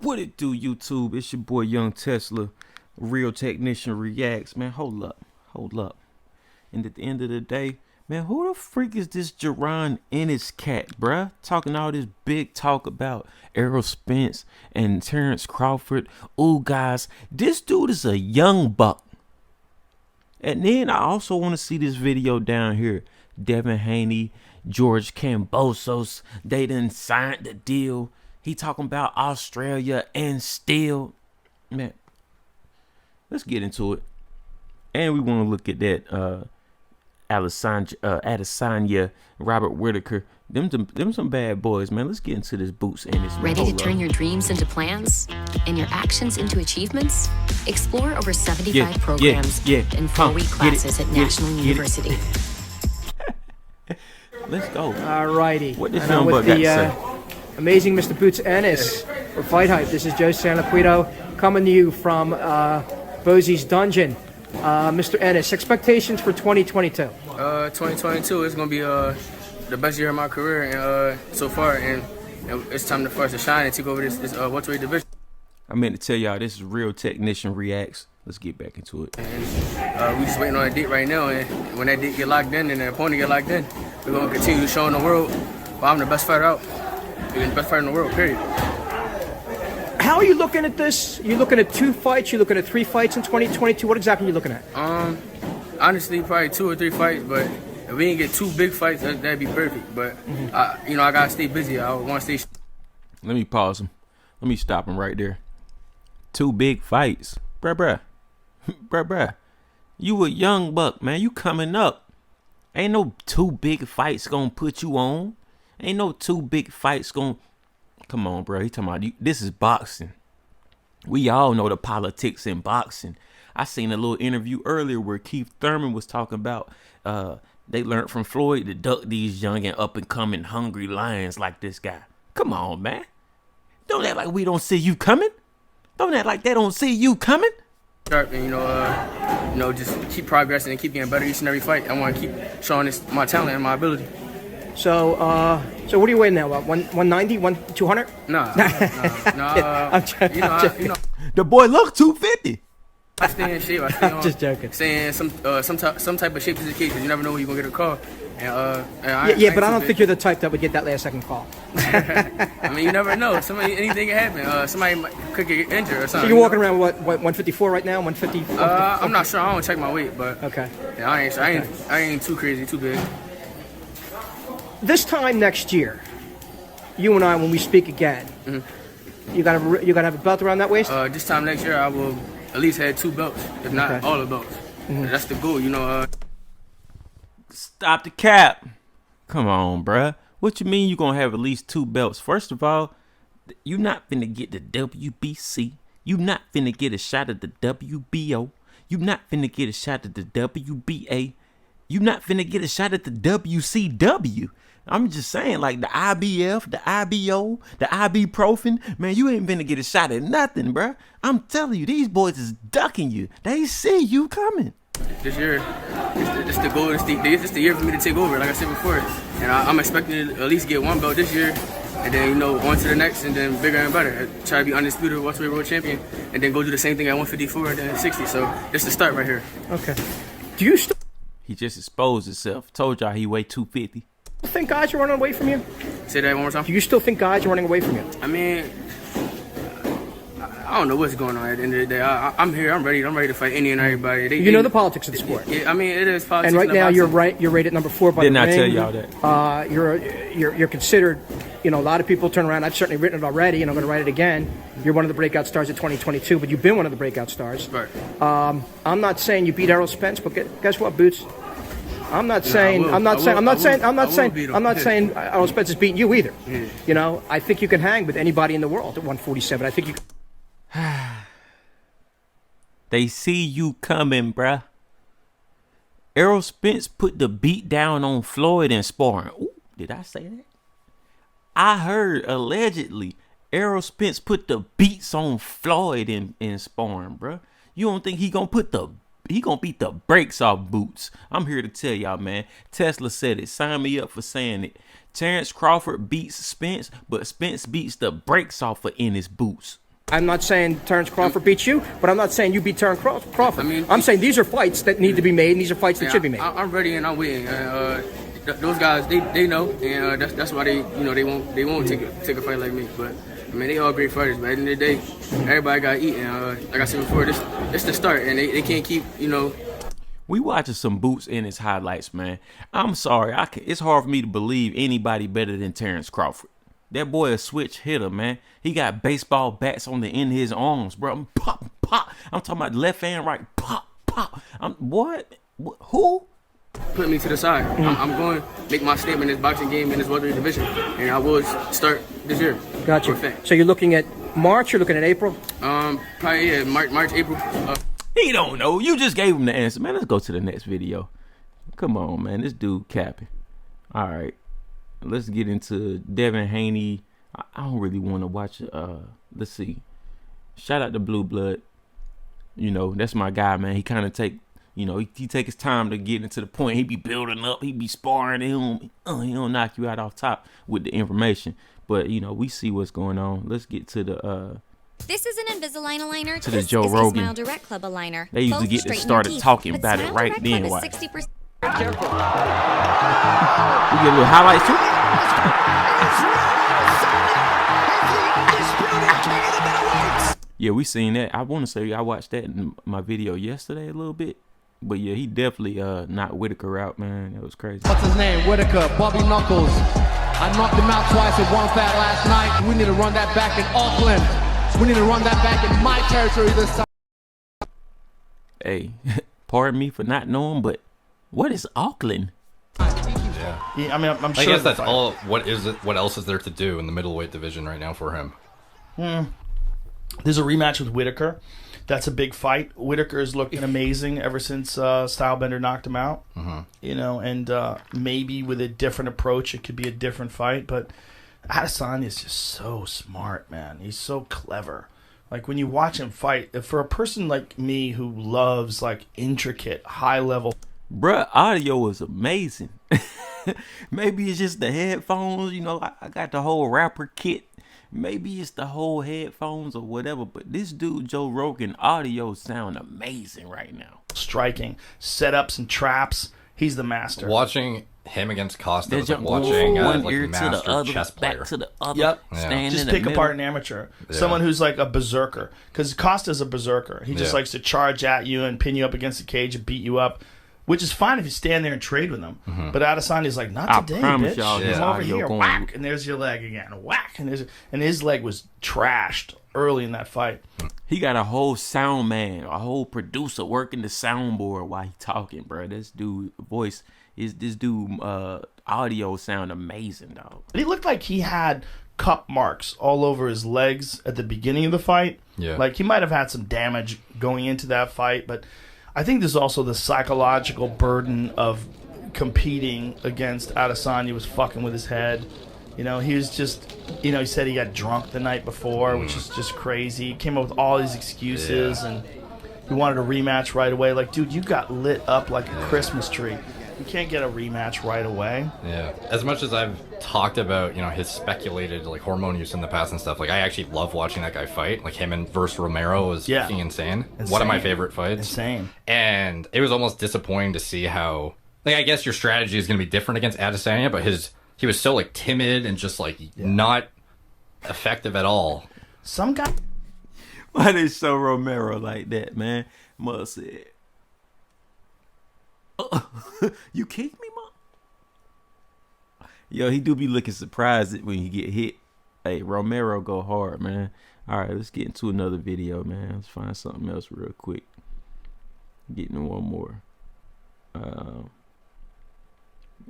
What it do, YouTube? It's your boy Young Tesla, Real Technician Reacts. Man, hold up. And at the end of the day, man, who the freak is this Jaron Ennis cat, bruh? Talking all this big talk about Errol, Spence, and Terrance Crawford. Ooh, guys, this dude is a young buck. And then I also want to see this video down here. Devin Haney, George Kambosos, they done signed the deal. He talking about Australia and still, man, let's get into it. And we want to look at that Adesanya, Robert Whitaker. Them some bad boys, man. Let's get into this Boots Ennis. Ready to turn your dreams into plans and your actions into achievements? Explore over 75 programs in 4-week classes at National University. Let's go. Alrighty. What this young buck got to say? Amazing Mr. Boots Ennis for Fight Hype. This is Joe Sanlaquido coming to you from Bosie's Dungeon. Mr. Ennis, expectations for 2022? 2022 is going to be the best year of my career so far, and it's time for us to shine and take over this welterweight division. I meant to tell y'all, this is Real Technician Reacts. Let's get back into it. And we just waiting on a date right now, and when that date get locked in and the opponent get locked in, we're going to continue showing the world why I'm the best fighter out. You're the best fighter in the world, period. How are you looking at this? You looking at 2 fights? You looking at 3 fights in 2022? What exactly are you looking at? Honestly, probably 2 or 3 fights, but if we didn't get 2 big fights, that'd be perfect. But, I got to stay busy. I want to stay. Let me pause him. Let me stop him right there. 2 big fights. Bruh. You a young buck, man. You coming up. Ain't no 2 big fights gonna put you on. Ain't no 2 big fights gonna... Come on, bro. He talking about this is boxing. We all know the politics in boxing. I seen a little interview earlier where Keith Thurman was talking about they learned from Floyd to duck these young and up and coming hungry lions like this guy. Come on, man. Don't act like we don't see you coming. Don't act like they don't see you coming. Sharp and just keep progressing and keep getting better each and every fight. I want to keep showing my talent and my ability. So what are you weighing now? What, 190, 200? Nah. I'm joking. The boy look 250. I stay in shape. I'm just joking. Stay in some type of shape is the case, because you never know when you're gonna get a call. But I don't think you're the type that would get that last second call. I mean, you never know. Anything can happen. Somebody could get injured or something. So you're walking around what 154 right now? 150? I'm not sure. I don't check my weight, but okay. Yeah, I ain't too crazy, too big. This time next year, you and I, when we speak again, you gotta have a belt around that waist. This time next year, I will at least have 2 belts, if not all the belts. That's the goal, Stop the cap. Come on, bruh. What you mean you gonna have at least 2 belts? First of all, you not finna get the WBC. You not finna get a shot at the WBO. You not finna get a shot at the WBA. You not finna get a shot at the WCW. I'm just saying, like the IBF, the IBO, the ibuprofen, man, you ain't finna get a shot at nothing, bruh. I'm telling you, these boys is ducking you. They see you coming. This year, it's the goal. It's the year for me to take over, like I said before. And I'm expecting to at least get 1 belt this year, and then, on to the next, and then bigger and better. Try to be undisputed welterweight world champion, and then go do the same thing at 154 and then 60. So this is the start right here. Okay. Do you still... He just exposed himself. Told y'all he weighed 250. think guys are running away from you? Say that one more time. Do you still think guys are running away from you? I mean, I don't know what's going on at the end of the day. I'm here. I'm ready to fight any and everybody. You know the politics of the sport. Yeah, I mean, it is politics. And right now, you're rated number 4 by the ring. Didn't I tell y'all that? You're considered. A lot of people turn around. I've certainly written it already, and I'm going to write it again. You're one of the breakout stars of 2022, but you've been one of the breakout stars. Right. I'm not saying you beat Errol Spence, but guess what, Boots? I'm not saying Errol Spence is beating you either. Yeah. I think you can hang with anybody in the world at 147. I think you. They see you coming, bruh. Errol Spence put the beat down on Floyd in sparring. Ooh, did I say that? I heard allegedly Errol Spence put the beats on Floyd in sparring, bruh. You don't think he gonna beat the brakes off Boots? I'm here to tell y'all, man. Tesla said it. Sign me up for saying it. Terrance Crawford beats Spence, but Spence beats the brakes off of Ennis Boots. I'm not saying Terrance Crawford beats you, but I'm not saying you beat Terrance Crawford. I'm saying these are fights that need to be made, and these are fights that should be made. I'm ready and I'm waiting. Those guys, they know, and that's why they won't take a fight like me. But I mean, they all great fighters. But at the end of the day, everybody got to eat. And like I said before, this the start, and they can't keep We watching some Boots Ennis highlights, man. I'm sorry, it's hard for me to believe anybody better than Terrance Crawford. That boy a switch hitter, man. He got baseball bats on the end of his arms, bro. Pop, pop. I'm talking about left and right. Pop, pop. What? Who? Put me to the side. I'm going to make my statement in this boxing game in this welterweight division, and I will start this year. Gotcha. So you're looking at March. You're looking at April. Probably March, April. He don't know. You just gave him the answer, man. Let's go to the next video. Come on, man. This dude capping. All right. Let's get into Devin Haney. I don't really want to watch it. Let's see. Shout out to Blue Blood. You know, that's my guy, man. He kind of take his time to get into the point. He be building up. He be sparring. He don't knock you out off top with the information. But, you know, we see what's going on. Let's get to the This is an Invisalign aligner. To the Joe Rogan. Smile Direct Club aligner. They usually get to started talking about it right then. Why? Careful. We get a little highlights too. Yeah, we seen that. I want to say I watched that in my video yesterday a little bit. But yeah, he definitely knocked Whitaker out, man. That was crazy. What's his name? Whitaker, Bobby Knuckles. I knocked him out twice with one fat last night. We need to run that back in Auckland. We need to run that back in my territory this time. Hey, pardon me for not knowing, but what is Auckland? Yeah, I mean, I'm sure. I guess that's all. What is it? What else is there to do in the middleweight division right now for him? There's a rematch with Whitaker. That's a big fight. Whitaker's looking amazing ever since Stylebender knocked him out. You know, and maybe with a different approach, it could be a different fight. But Adesanya is just so smart, man. He's so clever. Like, when you watch him fight, for a person like me who loves, like, intricate, high-level... Bruh, audio is amazing. Maybe it's just the headphones. You know, I got the whole rapper kit. Maybe it's the whole headphones or whatever. But this dude, Joe Rogan, audio sound amazing right now. Striking, setups and traps. He's the master. Watching him against Costa was like watching one like ear master to the other, chess player. back to the other. Yep. Stand Just in the pick middle. apart an amateur. Someone who's like a berserker. Because Costa's a berserker. He just likes to charge at you and pin you up against the cage and beat you up. Which is fine if you stand there and trade with him. But Adesanya's like, not today, promise bitch. y'all, Come over here, going. whack, and there's your leg again. Whack, and his leg was trashed early in that fight. He got a whole sound man, a whole producer working the soundboard while he talking, bro. This dude voice is this dude audio sound amazing, dog. He looked like he had cup marks all over his legs at the beginning of the fight. Yeah. Like, he might have had some damage going into that fight, but I think there's also the psychological burden of competing against Adesanya was fucking with his head. You know, he was just, you know, he said he got drunk the night before, which is just crazy. He came up with all these excuses, and he wanted a rematch right away. Like, dude, you got lit up like a Christmas tree. You can't get a rematch right away. Yeah. As much as I've talked about, you know, his speculated like hormone use in the past and stuff, like I actually love watching that guy fight. Like him and versus Romero was fucking insane. One of my favorite fights. Insane. And it was almost disappointing to see how, like, I guess your strategy is going to be different against Adesanya, but he was so like timid and just like not effective at all. Some guy. Why they show Romero like that, man? Must say, you kicked me, mom? Yo, he do be looking surprised when he get hit. Hey, Romero go hard, man. All right, let's get into another video, man. Let's find something else real quick. Getting one more.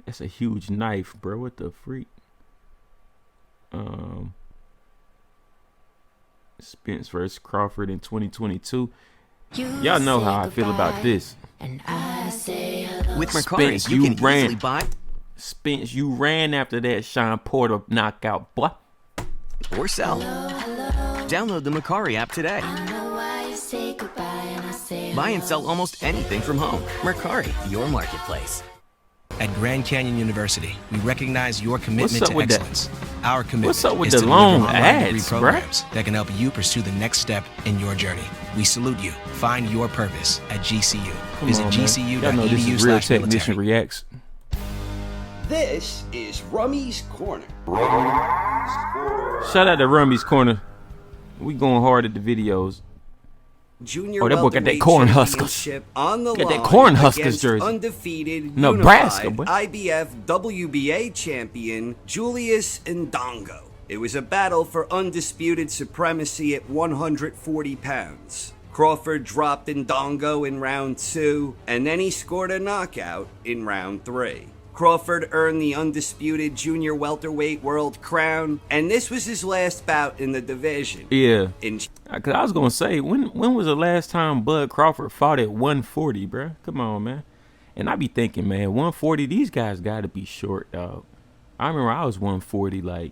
That's a huge knife, bro. What the freak? Spence versus Crawford in 2022. Y'all know how I feel about this. With Mercari, Spence, you can easily buy Spence, you ran after that Sean Porter knockout, boy. or sell. Download the Mercari app today. Buy and sell almost anything from home. Mercari, your marketplace. At Grand Canyon University, we recognize your commitment What's up to with that? excellence. Our commitment What's up with is the to deliver long online degree ads, programs that can help you pursue the next step in your journey. We salute you. Find your purpose at GCU. Visit GCU. Y'all know this is Real Technician Reacts. This is Rummy's Corner. Shout out to Rummy's Corner. We going hard at the videos. Junior that boy got that Cornhuskers. On the got that Cornhuskers jersey. Undefeated Nebraska, boy. IBF WBA champion Julius Ndongo. It was a battle for undisputed supremacy at 140 pounds. Crawford dropped Ndongo in round 2, and then he scored a knockout in round 3. Crawford earned the undisputed junior welterweight world crown, and this was his last bout in the division. Yeah. Cause I was gonna say, when was the last time Bud Crawford fought at 140, bro? Come on, man. And I be thinking, man, 140, these guys gotta be short, dog. I remember I was 140, like,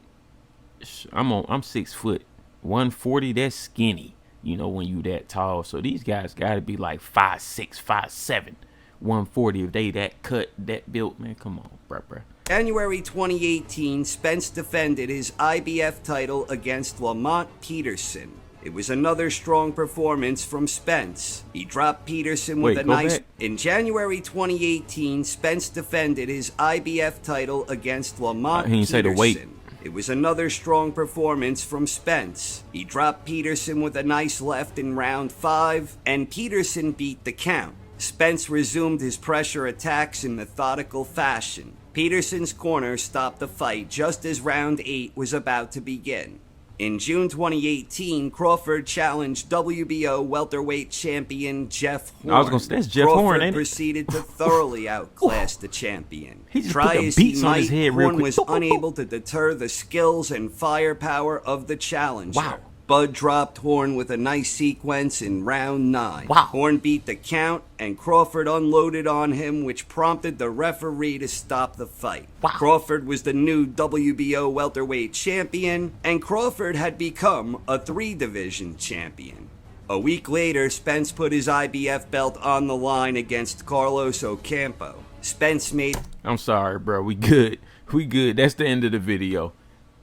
I'm 6 foot. 140, that's skinny, you know, when you that tall. So these guys gotta be like 5'6", 5'7". 140 if they that cut, that built, man. Come on, bruh. January 2018, Spence defended his IBF title against Lamont Peterson. It was another strong performance from Spence. He dropped Peterson with a nice... In January 2018, Spence defended his IBF title against Lamont Peterson. Say the weight. It was another strong performance from Spence. He dropped Peterson with a nice left in round 5, and Peterson beat the count. Spence resumed his pressure attacks in methodical fashion. Peterson's corner stopped the fight just as round 8 was about to begin. In June 2018, Crawford challenged WBO welterweight champion Jeff Horn. I was gonna say, that's Jeff Crawford Horn, ain't it? proceeded to thoroughly outclass the champion. He just Try put the as beats he on might, his head real Horn quick. was unable to deter the skills and firepower of the challenger. Wow. Bud dropped Horn with a nice sequence in round 9. Wow. Horn beat the count, and Crawford unloaded on him, which prompted the referee to stop the fight. Wow. Crawford was the new WBO welterweight champion, and Crawford had become a 3-division champion. A week later, Spence put his IBF belt on the line against Carlos Ocampo. Spence made... I'm sorry, bro. We good. That's the end of the video.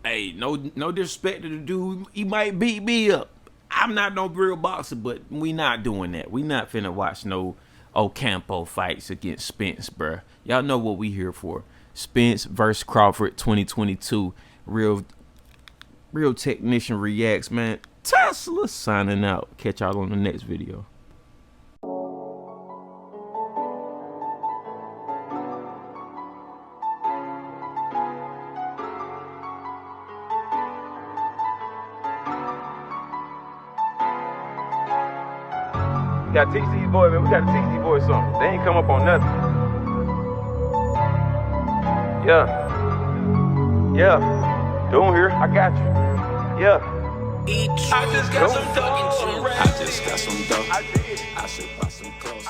Hey, no disrespect to the dude. He might beat me up. I'm not no real boxer, but we not doing that. We not finna watch no Ocampo fights against Spence, bruh. Y'all know what we here for. Spence versus Crawford 2022. Real Technician Reacts, man. Tesla signing out. Catch y'all on the next video. We gotta teach these boys, man. We gotta teach these boys something. They ain't come up on nothing. Yeah. Doing here. I got you. Yeah. I just got some dope. I just got some dope. I should buy some clothes.